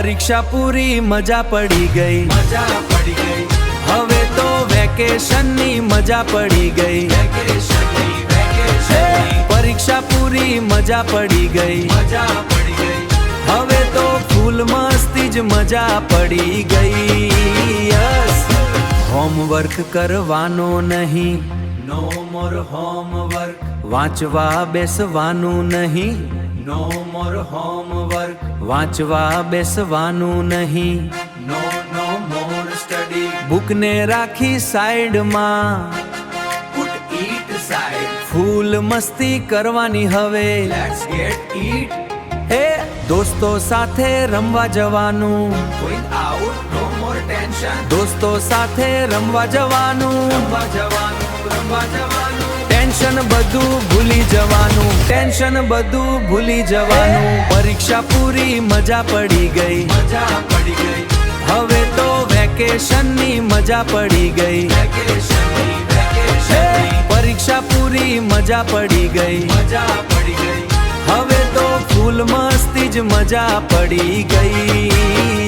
परीक्षा पूरी मजा पड़ी गई, मजा पड़ी गई, हवे तो वेकेशन नी मजा पड़ी गई। परीक्षा पूरी मजा पड़ी गई, मजा पड़ी गई, हवे तो फूल मस्ती ज मजा पड़ी गई। यस होमवर्क करवानो नहीं, नो मोर होमवर्क, वांचवा बेसवानुं नहीं, नो मोर होमवर्क, वांचवा बेसवानुं नहीं। No no more study, book ने राखी साइड मां, पुट ईट साइड, फूल मस्ती करवानी हवे। लेट्स गेट ईट, हे दोस्तों साथे रमवा जवानुं, going out, no more tension, दोस्तों साथे रमवा जवानुं, रंबा जवानू, रंबा जवानू, टेंशन बधु भूली जवानुं, टेंशन बधु भूली जवानुं। परीक्षा पूरी मजा पड़ी गई, मजा पड़ी गई, हवे तो वेकेशन नी मजा पड़ी गई। वेकेशन नी, परीक्षा पूरी मजा पड़ी गई, मजा पड़ी गई, हवे तो फूल मस्ती ज मजा पड़ी गई।